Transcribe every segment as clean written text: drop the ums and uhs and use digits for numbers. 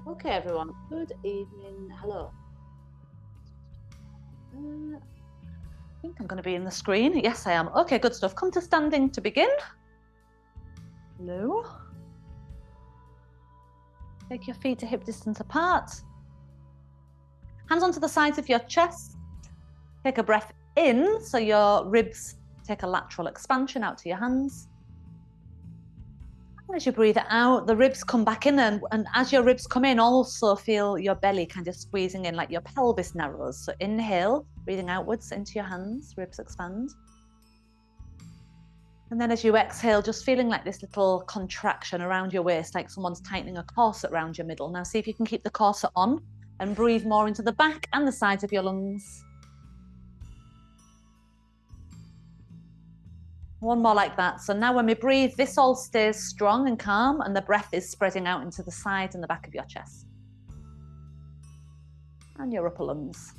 Okay, everyone. Good evening. Hello. I think I'm going to be in the screen. Yes, I am. Okay, good stuff. Come to standing to begin. Hello. Take your feet to hip distance apart. Hands onto the sides of your chest. Take a breath in, so your ribs take a lateral expansion out to your hands. As you breathe out, the ribs come back in, and as your ribs come in, also feel your belly kind of squeezing in, like your pelvis narrows. So inhale, breathing outwards into your hands, ribs expand. And then as you exhale, just feeling like this little contraction around your waist, like someone's tightening a corset around your middle. Now see if you can keep the corset on and breathe more into the back and the sides of your lungs. One more like that. So now when we breathe, this all stays strong and calm, and the breath is spreading out into the sides and the back of your chest and your upper lungs.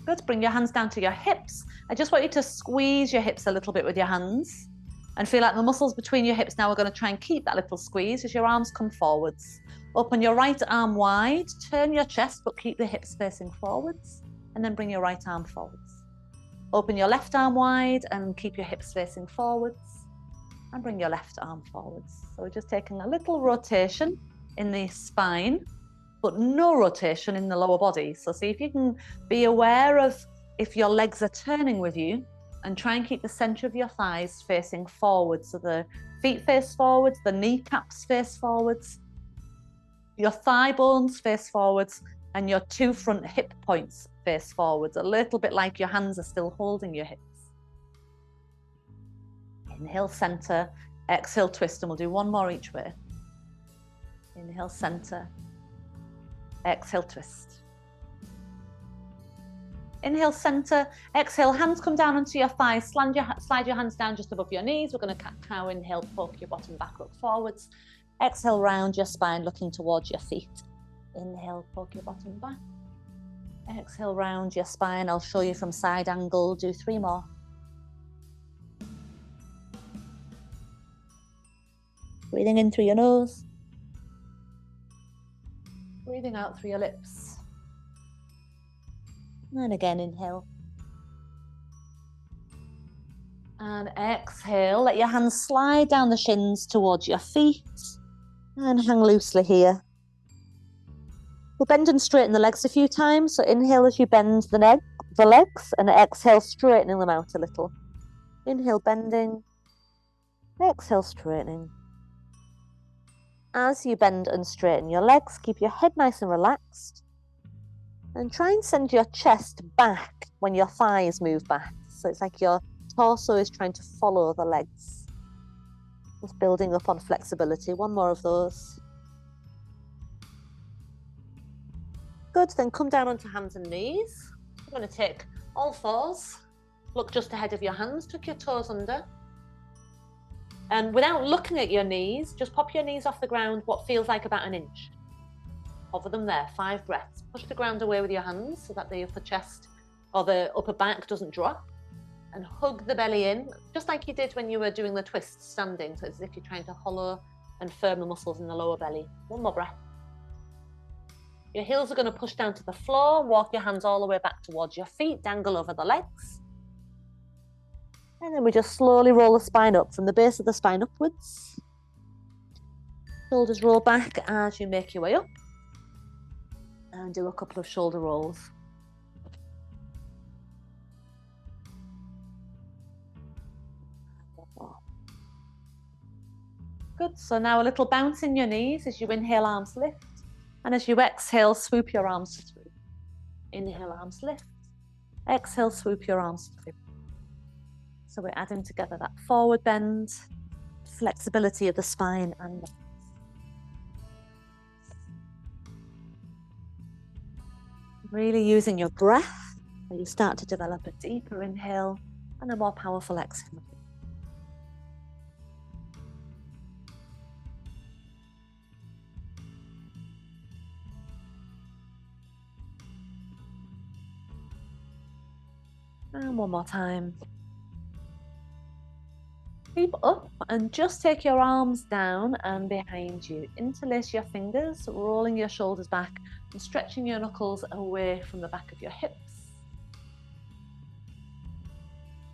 Good. Bring your hands down to your hips. I just want you to squeeze your hips a little bit with your hands and feel like the muscles between your hips now are going to try and keep that little squeeze as your arms come forwards. Open your right arm wide, turn your chest, but keep the hips facing forwards, and then bring your right arm forwards. Open your left arm wide and keep your hips facing forwards, and bring your left arm forwards. So we're just taking a little rotation in the spine, but no rotation in the lower body. So see if you can be aware of if your legs are turning with you, and try and keep the center of your thighs facing forwards. So the feet face forwards, the kneecaps face forwards, your thigh bones face forwards, and your two front hip points face forwards, a little bit like your hands are still holding your hips. Inhale, center, exhale, twist, and we'll do one more each way. Inhale, center, exhale, twist. Inhale, center, exhale, hands come down onto your thighs, slide your hands down just above your knees. We're going to cat-cow, inhale, poke your bottom back, look forwards. Exhale, round your spine, looking towards your feet. Inhale, poke your bottom back. Exhale, round your spine. I'll show you from side angle. Do 3 more. Breathing in through your nose. Breathing out through your lips. And again, inhale. And exhale. Let your hands slide down the shins towards your feet. And hang loosely here. We'll bend and straighten the legs a few times. So inhale as you bend the legs, and exhale, straightening them out a little. Inhale, bending. Exhale, straightening. As you bend and straighten your legs, keep your head nice and relaxed. And try and send your chest back when your thighs move back. So it's like your torso is trying to follow the legs. Just building up on flexibility. One more of those. Good, then come down onto hands and knees. You're going to take all fours, look just ahead of your hands, tuck your toes under. And without looking at your knees, just pop your knees off the ground what feels like about an inch. Hover them there, 5 breaths. Push the ground away with your hands so that the upper chest or the upper back doesn't drop. And hug the belly in, just like you did when you were doing the twist standing. So it's as if you're trying to hollow and firm the muscles in the lower belly. One more breath. Your heels are going to push down to the floor. Walk your hands all the way back towards your feet. Dangle over the legs. And then we just slowly roll the spine up from the base of the spine upwards. Shoulders roll back as you make your way up. And do a couple of shoulder rolls. Good, so now a little bounce in your knees as you inhale, arms lift. And as you exhale, swoop your arms through. Inhale, arms lift. Exhale, swoop your arms through. So we're adding together that forward bend, flexibility of the spine and the legs. Really using your breath when you start to develop a deeper inhale and a more powerful exhale. And one more time. Keep up and just take your arms down and behind you. Interlace your fingers, rolling your shoulders back and stretching your knuckles away from the back of your hips.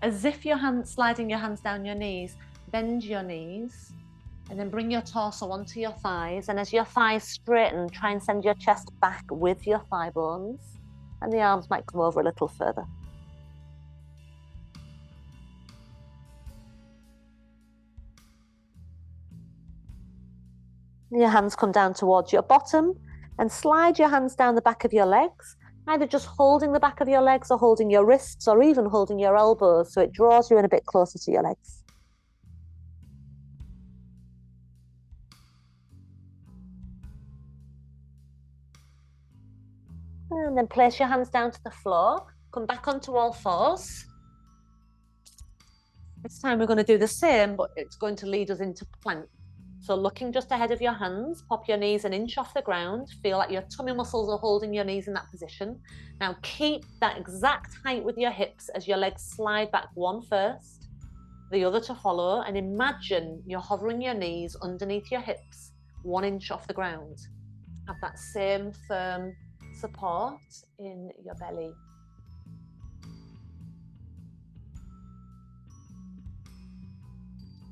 As if you're sliding your hands down your knees, bend your knees and then bring your torso onto your thighs. And as your thighs straighten, try and send your chest back with your thigh bones, and the arms might come over a little further. Your hands come down towards your bottom and slide your hands down the back of your legs, either just holding the back of your legs or holding your wrists or even holding your elbows so it draws you in a bit closer to your legs. And then place your hands down to the floor, come back onto all fours. This time we're going to do the same, but it's going to lead us into plank. So looking just ahead of your hands, pop your knees an inch off the ground, feel like your tummy muscles are holding your knees in that position. Now keep that exact height with your hips as your legs slide back, one first, the other to follow, and imagine you're hovering your knees underneath your hips, 1 inch off the ground. Have that same firm support in your belly.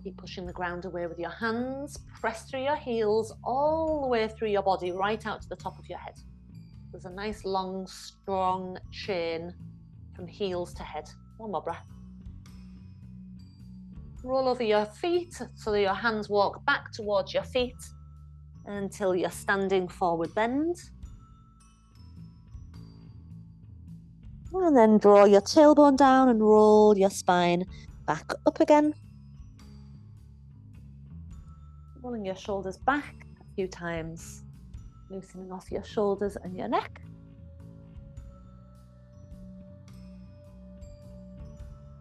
Keep pushing the ground away with your hands. Press through your heels all the way through your body, right out to the top of your head. There's a nice, long, strong chain from heels to head. One more breath. Roll over your feet so that your hands walk back towards your feet until you're standing forward bend. And then draw your tailbone down and roll your spine back up again. Rolling your shoulders back a few times, loosening off your shoulders and your neck.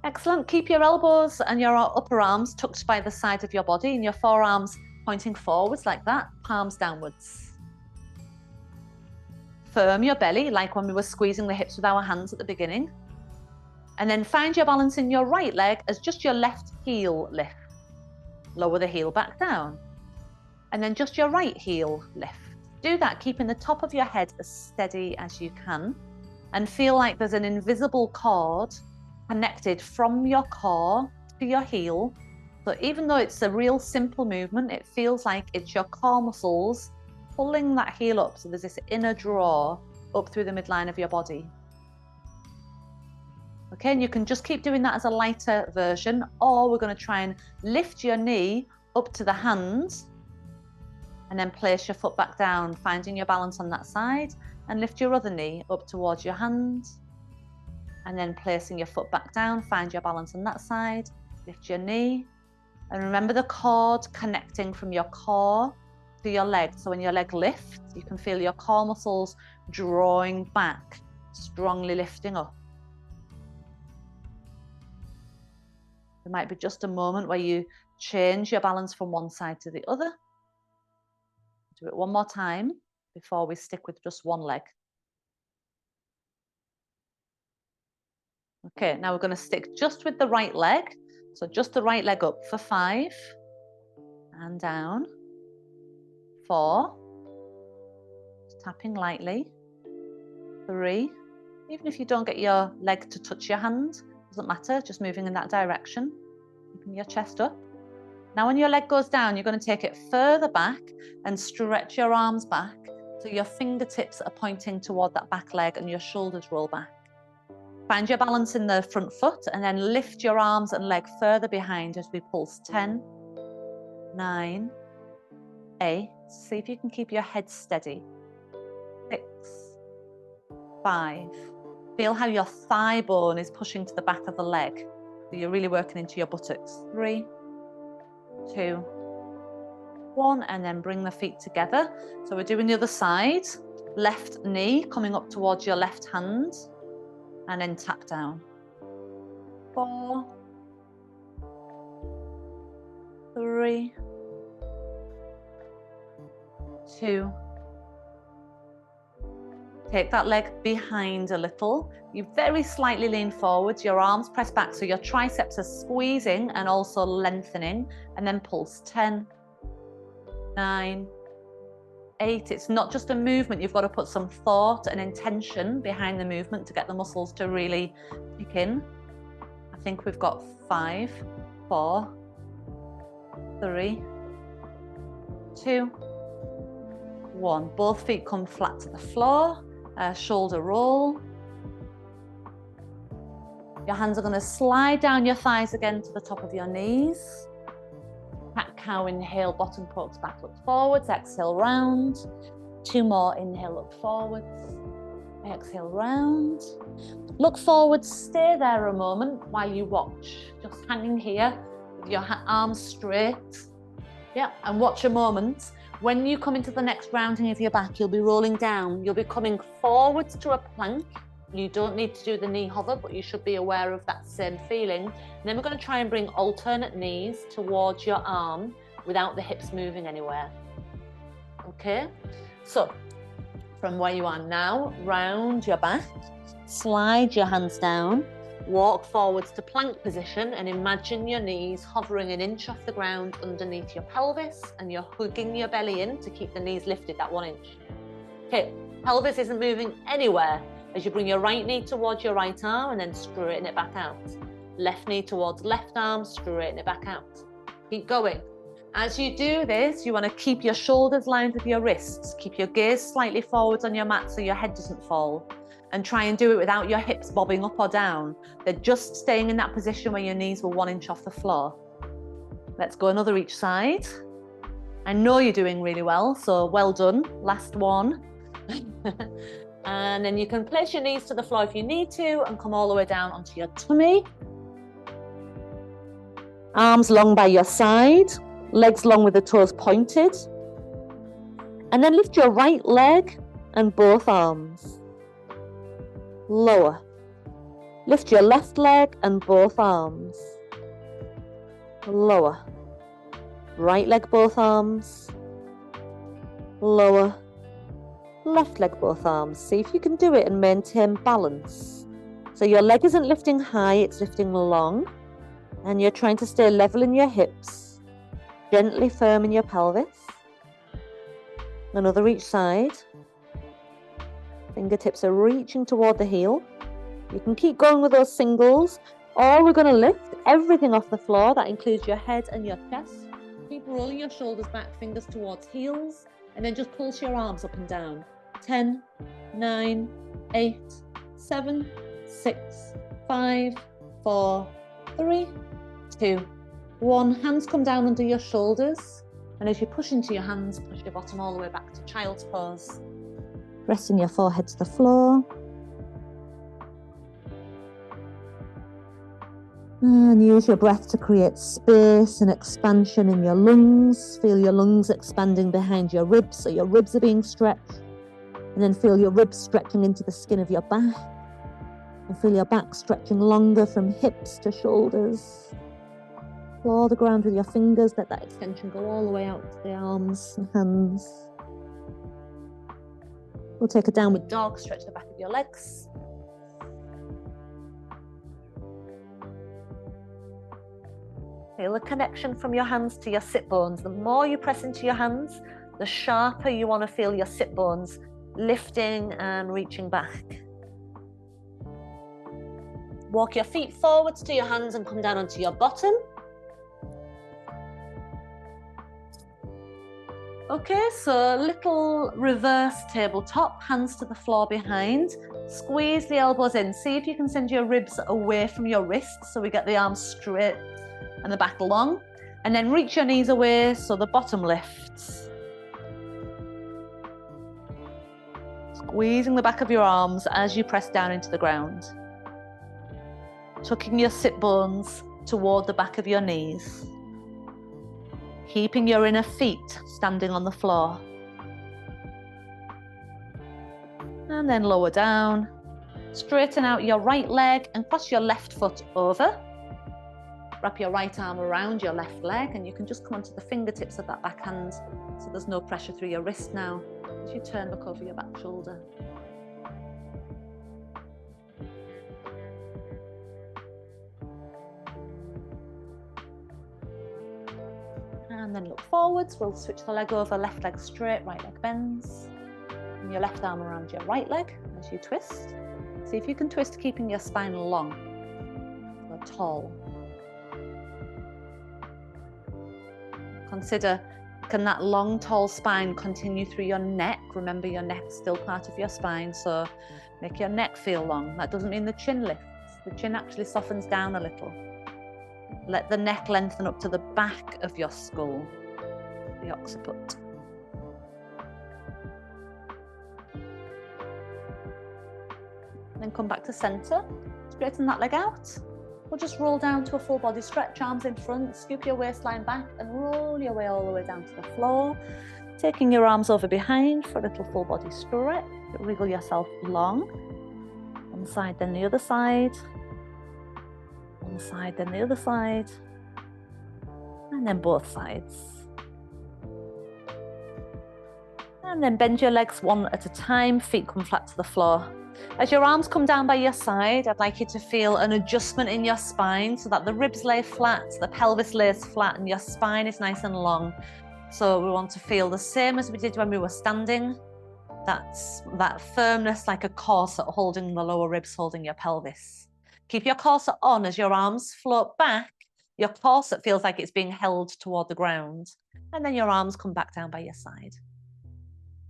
Excellent. Keep your elbows and your upper arms tucked by the side of your body and your forearms pointing forwards like that, palms downwards. Firm your belly like when we were squeezing the hips with our hands at the beginning. And then find your balance in your right leg as just your left heel lift. Lower the heel back down. And then just your right heel lift. Do that, keeping the top of your head as steady as you can, and feel like there's an invisible cord connected from your core to your heel. So even though it's a real simple movement, it feels like it's your core muscles pulling that heel up. So there's this inner draw up through the midline of your body. Okay, and you can just keep doing that as a lighter version, or we're going to try and lift your knee up to the hand and then place your foot back down, finding your balance on that side, and lift your other knee up towards your hand, and then placing your foot back down, find your balance on that side, lift your knee, and remember the cord connecting from your core to your leg. So when your leg lifts, you can feel your core muscles drawing back, strongly lifting up. There might be just a moment where you change your balance from one side to the other. Do it one more time before we stick with just one leg. Okay, now we're going to stick just with the right leg. So just the right leg up for 5 and down. 4, just tapping lightly. 3, even if you don't get your leg to touch your hand, doesn't matter, just moving in that direction, keeping your chest up. Now when your leg goes down, you're going to take it further back and stretch your arms back so your fingertips are pointing toward that back leg and your shoulders roll back. Find your balance in the front foot and then lift your arms and leg further behind as we pulse. 10, 9, 8. See if you can keep your head steady. 6, 5. Feel how your thigh bone is pushing to the back of the leg. So you're really working into your buttocks. 3, 2, 1, and then bring the feet together. So we're doing the other side. Left knee coming up towards your left hand, and then tap down. 4, 3, 2. Take that leg behind a little. You very slightly lean forwards, your arms press back so your triceps are squeezing and also lengthening, and then pulse. 10, 9, 8. It's not just a movement, you've got to put some thought and intention behind the movement to get the muscles to really kick in. I think we've got 5, 4, 3, 2, 1. Both feet come flat to the floor, shoulder roll. Your hands are going to slide down your thighs again to the top of your knees. Cat cow, inhale, bottom pokes back, look forwards, exhale round. 2 more, inhale, look forwards, exhale round. Look forwards, stay there a moment while you watch. Just hanging here with your arms straight. Yeah, and watch a moment. When you come into the next rounding of your back, you'll be rolling down. You'll be coming forwards to a plank. You don't need to do the knee hover, but you should be aware of that same feeling. And then we're going to try and bring alternate knees towards your arm without the hips moving anywhere. Okay, so from where you are now, round your back, slide your hands down, walk forwards to plank position, and imagine your knees hovering an inch off the ground underneath your pelvis, and you're hugging your belly in to keep the knees lifted that 1 inch. Okay, pelvis isn't moving anywhere. As you bring your right knee towards your right arm and then straighten it back out. Left knee towards left arm, straighten it back out. Keep going. As you do this, you want to keep your shoulders lined with your wrists. Keep your gaze slightly forwards on your mat so your head doesn't fall. And try and do it without your hips bobbing up or down. They're just staying in that position where your knees were 1 inch off the floor. Let's go another each side. I know you're doing really well, so well done. Last one. And then you can place your knees to the floor if you need to and come all the way down onto your tummy. Arms long by your side, legs long with the toes pointed. And then lift your right leg and both arms. Lower. Lift your left leg and both arms. Lower. Right leg, both arms. Lower. Left leg, both arms. See if you can do it and maintain balance. So your leg isn't lifting high, it's lifting long. And you're trying to stay level in your hips, gently firm in your pelvis. Another each side. Fingertips are reaching toward the heel. You can keep going with those singles, or we're going to lift everything off the floor. That includes your head and your chest. Keep rolling your shoulders back, fingers towards heels, and then just pulse your arms up and down. 10, 9, 8, 7, 6, 5, 4, 3, 2, 1. Hands come down under your shoulders. And as you push into your hands, push your bottom all the way back to child's pose. Resting your forehead to the floor. And use your breath to create space and expansion in your lungs. Feel your lungs expanding behind your ribs, so your ribs are being stretched. And then feel your ribs stretching into the skin of your back. And feel your back stretching longer from hips to shoulders. Claw the ground with your fingers, let that extension go all the way out to the arms and hands. We'll take a downward dog, stretch the back of your legs. Feel the connection from your hands to your sit bones. The more you press into your hands, the sharper you want to feel your sit bones lifting and reaching back. Walk your feet forwards to your hands and come down onto your bottom. Okay, so little reverse tabletop, hands to the floor behind. Squeeze the elbows in. See if you can send your ribs away from your wrists so we get the arms straight and the back long. And then reach your knees away so the bottom lifts. Squeezing the back of your arms as you press down into the ground. Tucking your sit bones toward the back of your knees. Keeping your inner feet standing on the floor. And then lower down. Straighten out your right leg and cross your left foot over. Wrap your right arm around your left leg, and you can just come onto the fingertips of that back hand so there's no pressure through your wrist now. As you turn, look over your back shoulder. And then look forwards. We'll switch the leg over, left leg straight, right leg bends. And your left arm around your right leg as you twist. See if you can twist, keeping your spine long or tall. Consider, can that long, tall spine continue through your neck? Remember, your neck's still part of your spine, so make your neck feel long. That doesn't mean the chin lifts. The chin actually softens down a little. Let the neck lengthen up to the back of your skull, the occiput. Then come back to center, straighten that leg out. We'll just roll down to a full body stretch, arms in front, scoop your waistline back and roll your way all the way down to the floor. Taking your arms over behind for a little full body stretch. Wriggle yourself long. One side, then the other side. One side, then the other side. And then both sides. And then bend your legs one at a time, feet come flat to the floor. As your arms come down by your side, I'd like you to feel an adjustment in your spine so that the ribs lay flat, the pelvis lays flat, and your spine is nice and long. So we want to feel the same as we did when we were standing. That's that firmness, like a corset holding the lower ribs, holding your pelvis. Keep your corset on as your arms float back. Your corset feels like it's being held toward the ground. And then your arms come back down by your side.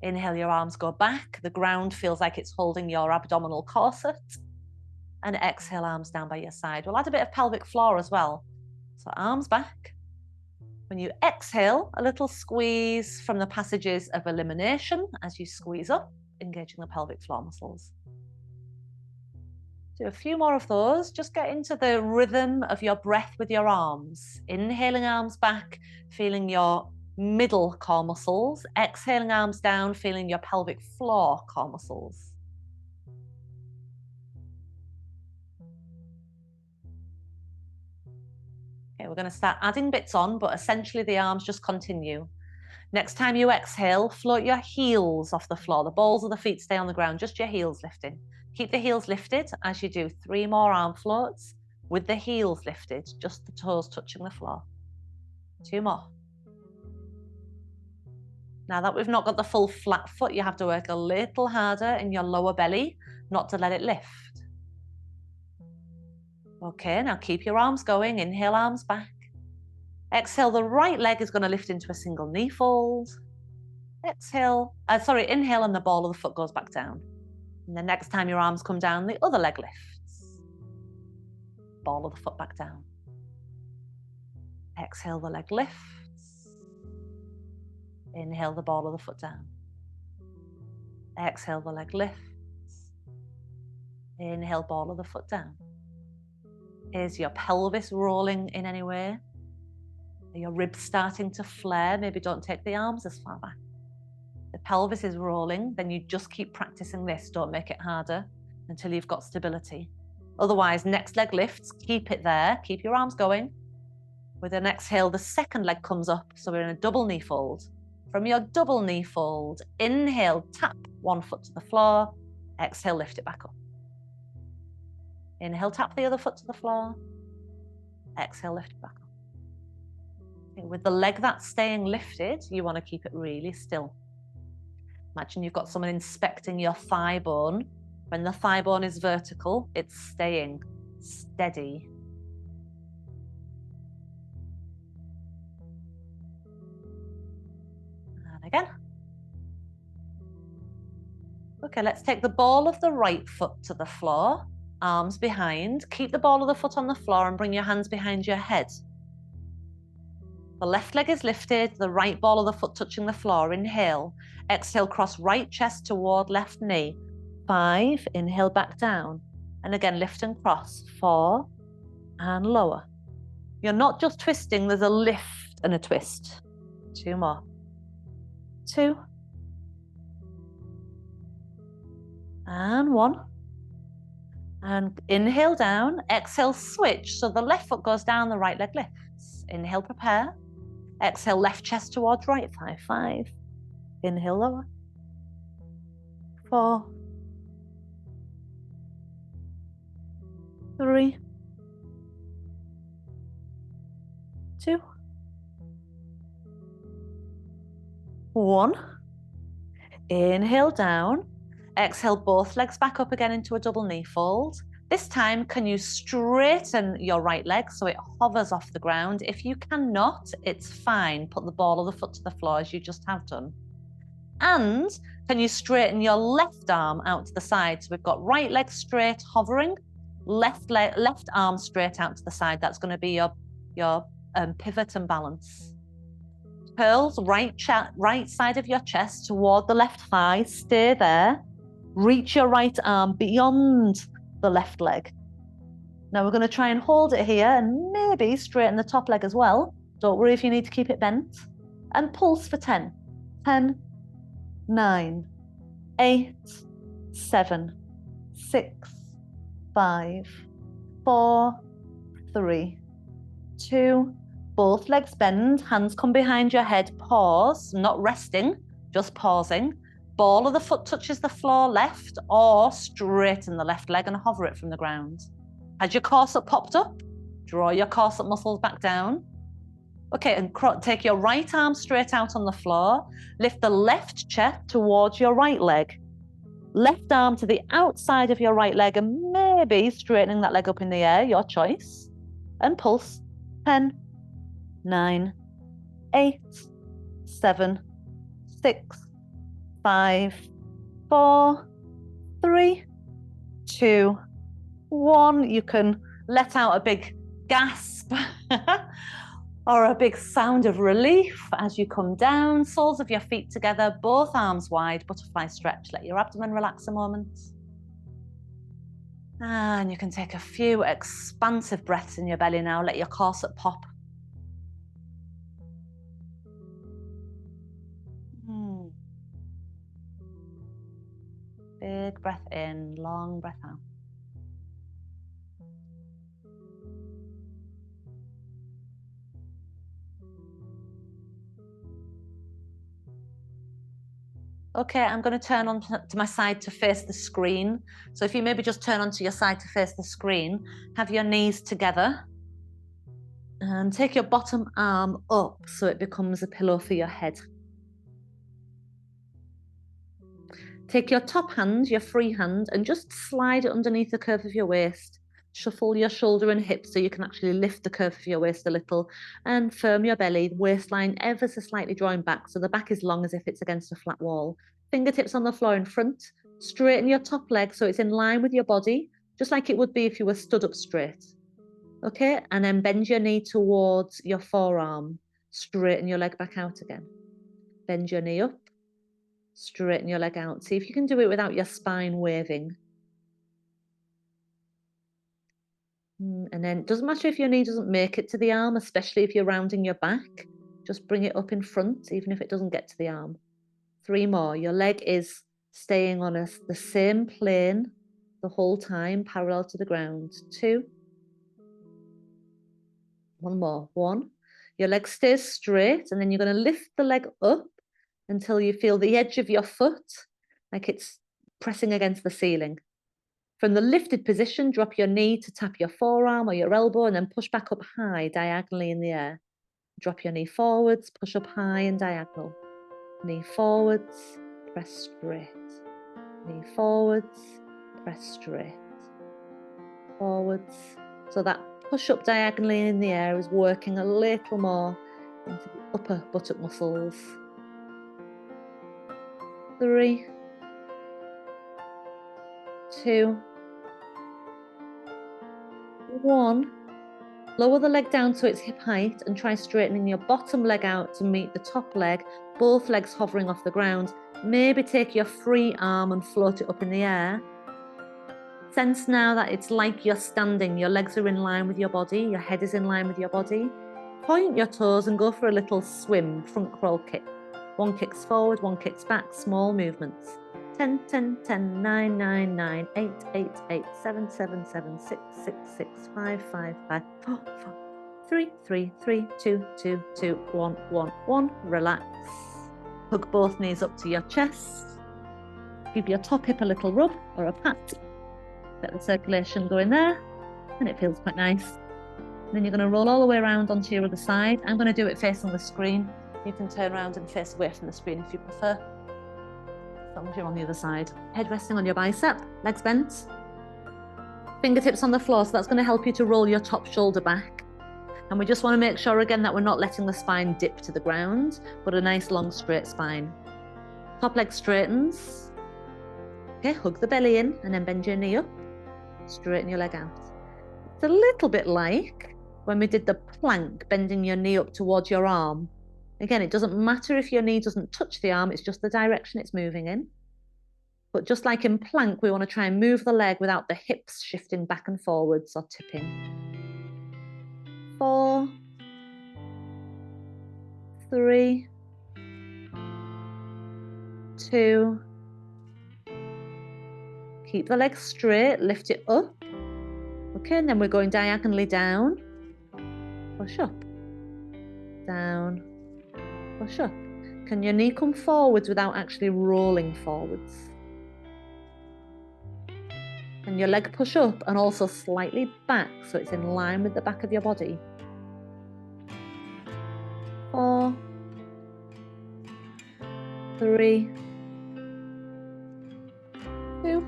Inhale, your arms go back. The ground feels like it's holding your abdominal corset. And exhale, arms down by your side. We'll add a bit of pelvic floor as well. So arms back. When you exhale, a little squeeze from the passages of elimination as you squeeze up, engaging the pelvic floor muscles. Do a few more of those. Just get into the rhythm of your breath with your arms. Inhaling, arms back, feeling your middle core muscles. Exhaling, arms down, feeling your pelvic floor core muscles. Okay, we're going to start adding bits on, but essentially the arms just continue. Next time you exhale, float your heels off the floor. The balls of the feet stay on the ground, just your heels lifting. Keep the heels lifted as you do 3 more arm floats with the heels lifted, just the toes touching the floor. 2 more. Now that we've not got the full flat foot, you have to work a little harder in your lower belly, not to let it lift. Okay, now keep your arms going. Inhale, arms back. Exhale, the right leg is going to lift into a single knee fold. Inhale, and the ball of the foot goes back down. And the next time your arms come down, the other leg lifts. Ball of the foot back down. Exhale, the leg lifts. Inhale, the ball of the foot down. Exhale, the leg lifts. Inhale, ball of the foot down. Is your pelvis rolling in any way? Are your ribs starting to flare? Maybe don't take the arms as far back. The pelvis is rolling, then you just keep practicing this. Don't make it harder until you've got stability. Otherwise, next leg lifts, keep it there. Keep your arms going. With an exhale, the second leg comes up. So we're in a double knee fold. From your double knee fold, inhale, tap one foot to the floor. Exhale, lift it back up. Inhale, tap the other foot to the floor. Exhale, lift it back up. Okay, with the leg that's staying lifted, you want to keep it really still. Imagine you've got someone inspecting your thigh bone. When the thigh bone is vertical, it's staying steady. And again. Okay, let's take the ball of the right foot to the floor. Arms behind. Keep the ball of the foot on the floor and bring your hands behind your head. The left leg is lifted, the right ball of the foot touching the floor. Inhale. Exhale, cross right chest toward left knee. 5, inhale back down. And again, lift and cross. 4, and lower. You're not just twisting, there's a lift and a twist. 2 more. 2. And 1. And inhale down, exhale, switch. So the left foot goes down, the right leg lifts. Inhale, prepare. Exhale, left chest towards right thigh. 5. Inhale, lower. 4. 3. 2. 1. Inhale down. Exhale both legs back up again into a double knee fold. This time, can you straighten your right leg so it hovers off the ground? If you cannot, it's fine. Put the ball of the foot to the floor as you just have done. And can you straighten your left arm out to the side? So we've got right leg straight, hovering, left arm straight out to the side. That's going to be your pivot and balance. Curls right side of your chest toward the left thigh. Stay there. Reach your right arm beyond the left leg. Now we're going to try and hold it here and maybe straighten the top leg as well. Don't worry if you need to keep it bent. And pulse for 10. 10, 9, 8, 7, 6, 5, 4, 3, 2. Both legs bend, hands come behind your head, pause, not resting, just pausing. Ball of the foot touches the floor left, or straighten the left leg and hover it from the ground. Has your corset popped up? Draw your corset muscles back down. Okay, and take your right arm straight out on the floor. Lift the left chest towards your right leg. Left arm to the outside of your right leg and maybe straightening that leg up in the air, your choice. And pulse. 10, 9, 8, 7, 6, 5, 4, 3, 2, 1. You can let out a big gasp or a big sound of relief as you come down. Soles of your feet together, both arms wide, butterfly stretch. Let your abdomen relax a moment. And you can take a few expansive breaths in your belly now. Let your corset pop. Big breath in, long breath out. Okay, I'm going to turn on to my side to face the screen. So if you maybe just turn onto your side to face the screen, have your knees together and take your bottom arm up so it becomes a pillow for your head. Take your top hand, your free hand, and just slide it underneath the curve of your waist. Shuffle your shoulder and hips so you can actually lift the curve of your waist a little and firm your belly, waistline ever so slightly drawing back so the back is long as if it's against a flat wall. Fingertips on the floor in front. Straighten your top leg so it's in line with your body, just like it would be if you were stood up straight. Okay, and then bend your knee towards your forearm. Straighten your leg back out again. Bend your knee up. Straighten your leg out. See if you can do it without your spine waving. And then it doesn't matter if your knee doesn't make it to the arm, especially if you're rounding your back. Just bring it up in front, even if it doesn't get to the arm. 3 more. Your leg is staying on the same plane the whole time, parallel to the ground. 2. 1 more. 1. Your leg stays straight, and then you're going to lift the leg up until you feel the edge of your foot like it's pressing against the ceiling. From the lifted position, drop your knee to tap your forearm or your elbow and then push back up high, diagonally in the air. Drop your knee forwards, push up high and diagonal. Knee forwards, press straight. Knee forwards, press straight. Forwards. So that push up diagonally in the air is working a little more into the upper buttock muscles. 3, 2, 1. Lower the leg down to its hip height and try straightening your bottom leg out to meet the top leg, both legs hovering off the ground. Maybe take your free arm and float it up in the air. Sense now that it's like you're standing. Your legs are in line with your body, your head is in line with your body. Point your toes and go for a little swim, front crawl kick. 1 kicks forward, 1 kicks back, small movements. 10, 10, 10, 9, 9, 9, 8, 8, 8, 7, 7, 7, 6, 6, 6, 5, 5, 5, 4, 4, 3, 3, 3, 2, 2, 2, 1, 1, 1. Relax. Hug both knees up to your chest. Give your top hip a little rub or a pat. Get the circulation going there, and it feels quite nice. And then you're going to roll all the way around onto your other side. I'm going to do it facing the screen. You can turn around and face away from the screen if you prefer. As long as you're on the other side. Head resting on your bicep, legs bent. Fingertips on the floor, so that's going to help you to roll your top shoulder back. And we just want to make sure again that we're not letting the spine dip to the ground, but a nice long straight spine. Top leg straightens. Okay, hug the belly in and then bend your knee up. Straighten your leg out. It's a little bit like when we did the plank, bending your knee up towards your arm. Again, it doesn't matter if your knee doesn't touch the arm, it's just the direction it's moving in. But just like in plank, we want to try and move the leg without the hips shifting back and forwards or tipping. 4, 3, 2. Keep the leg straight, lift it up. Okay, and then we're going diagonally down. Push up. Down. Push up. Can your knee come forwards without actually rolling forwards? And your leg push up and also slightly back so it's in line with the back of your body. 4, 3, 2.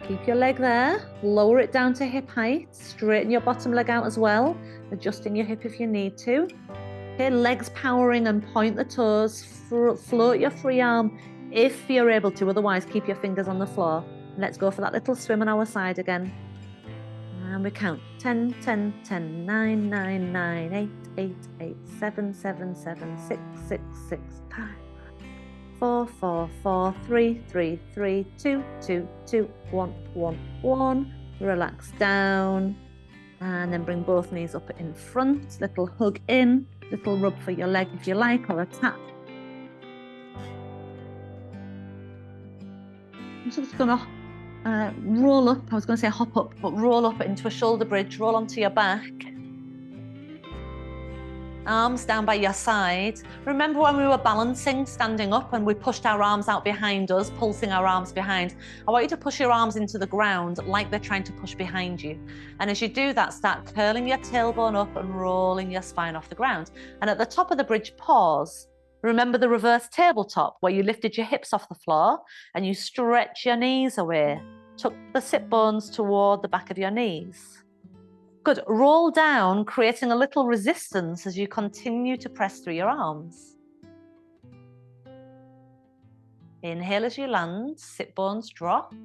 Keep your leg there, lower it down to hip height, straighten your bottom leg out as well, adjusting your hip if you need to. Okay, legs powering and point the toes, float your free arm if you're able to, otherwise keep your fingers on the floor. Let's go for that little swim on our side again. And we count 10, 10, 10, 9, 9, 9, 8, 8, 8, 7, 7, 7, 6, 6, 6, 5, 4, 4, 4, 3, 3, 3, 2, 2, 2, 1, 1, 1. Relax down. And then bring both knees up in front. Little hug in. Little rub for your leg if you like, or a tap. I'm just going to roll up. I was going to say hop up, but roll up into a shoulder bridge. Roll onto your back. Arms down by your side. Remember when we were balancing, standing up, and we pushed our arms out behind us, pulsing our arms behind? I want you to push your arms into the ground like they're trying to push behind you. And as you do that, start curling your tailbone up and rolling your spine off the ground. And at the top of the bridge, pause. Remember the reverse tabletop where you lifted your hips off the floor and you stretch your knees away. Tuck the sit bones toward the back of your knees. Good. Roll down, creating a little resistance as you continue to press through your arms. Inhale as you land, sit bones drop.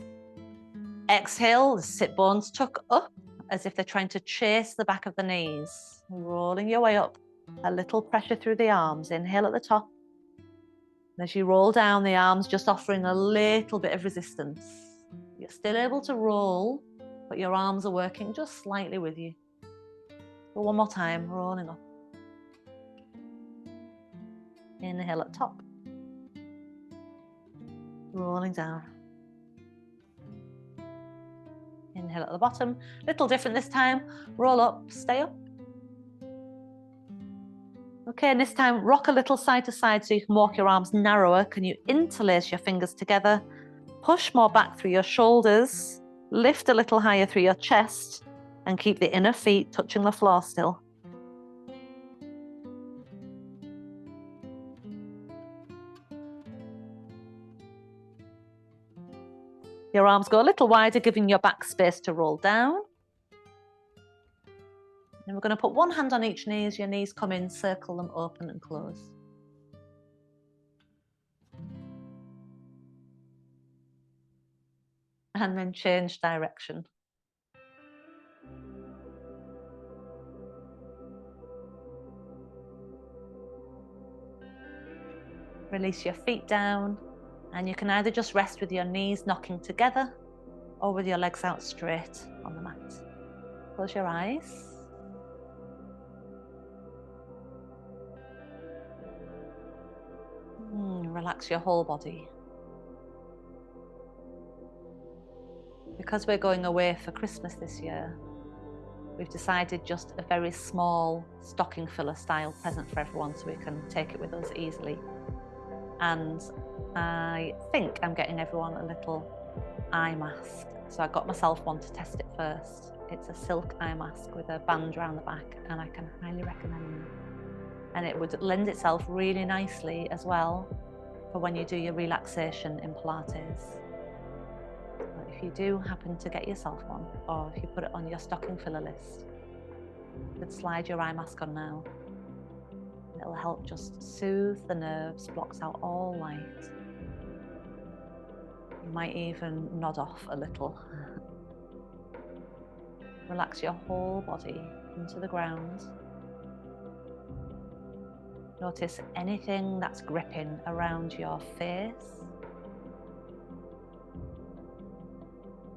Exhale, the sit bones tuck up as if they're trying to chase the back of the knees. Rolling your way up, a little pressure through the arms. Inhale at the top. And as you roll down, the arms just offering a little bit of resistance. You're still able to roll, but your arms are working just slightly with you. So one more time, rolling up. Inhale at top. Rolling down. Inhale at the bottom. Little different this time. Roll up, stay up. Okay, and this time rock a little side to side so you can walk your arms narrower. Can you interlace your fingers together? Push more back through your shoulders. Lift a little higher through your chest and keep the inner feet touching the floor still. Your arms go a little wider, giving your back space to roll down. And we're going to put one hand on each knee as your knees come in, circle them open and close. And then change direction. Release your feet down, and you can either just rest with your knees knocking together or with your legs out straight on the mat. Close your eyes. Relax your whole body. Because we're going away for Christmas this year, we've decided just a very small stocking filler style present for everyone so we can take it with us easily. And I think I'm getting everyone a little eye mask. So I got myself one to test it first. It's a silk eye mask with a band around the back, and I can highly recommend it. And it would lend itself really nicely as well for when you do your relaxation in Pilates. But if you do happen to get yourself one, or if you put it on your stocking filler list, you could slide your eye mask on now. It'll help just soothe the nerves, blocks out all light. You might even nod off a little. Relax your whole body into the ground. Notice anything that's gripping around your face,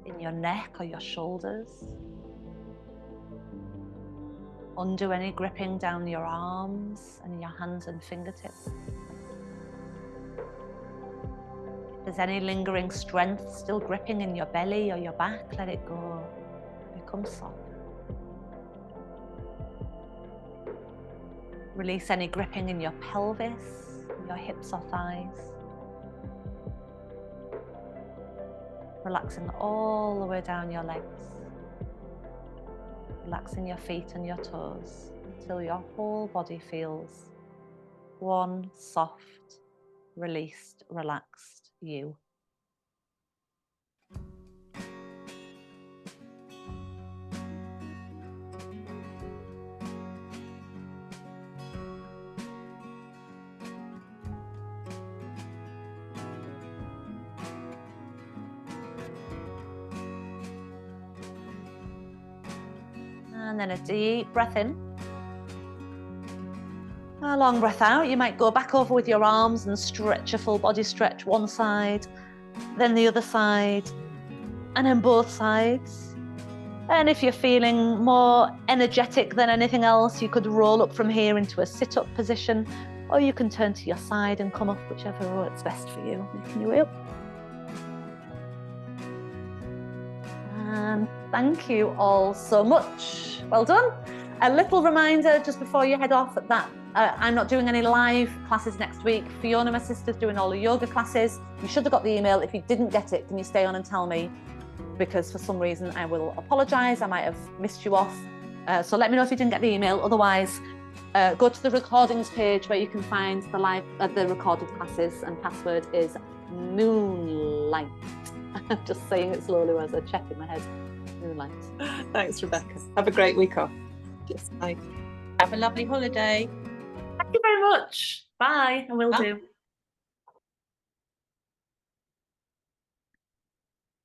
in your neck or your shoulders. Undo any gripping down your arms and your hands and fingertips. If there's any lingering strength still gripping in your belly or your back, let it go. Become soft. Release any gripping in your pelvis, your hips or thighs. Relaxing all the way down your legs. Relaxing your feet and your toes until your whole body feels one soft, released, relaxed you. And then a deep breath in. A long breath out. You might go back over with your arms and stretch a full body stretch, one side, then the other side, and then both sides. And if you're feeling more energetic than anything else, you could roll up from here into a sit-up position, or you can turn to your side and come up, whichever works best for you. Making your way up. And thank you all so much. Well done. A little reminder just before you head off that I'm not doing any live classes next week. Fiona, my sister's doing all the yoga classes. You should have got the email. If you didn't get it, can you stay on and tell me? Because for some reason I will apologise. I might have missed you off. So let me know if you didn't get the email. Otherwise, go to the recordings page where you can find the recorded classes, and password is Moonlight. I'm just saying it slowly as I check in my head. Moonlight. Thanks, Rebecca. Have a great week off. Just bye. Have a lovely holiday. Thank you very much. Bye. I will do.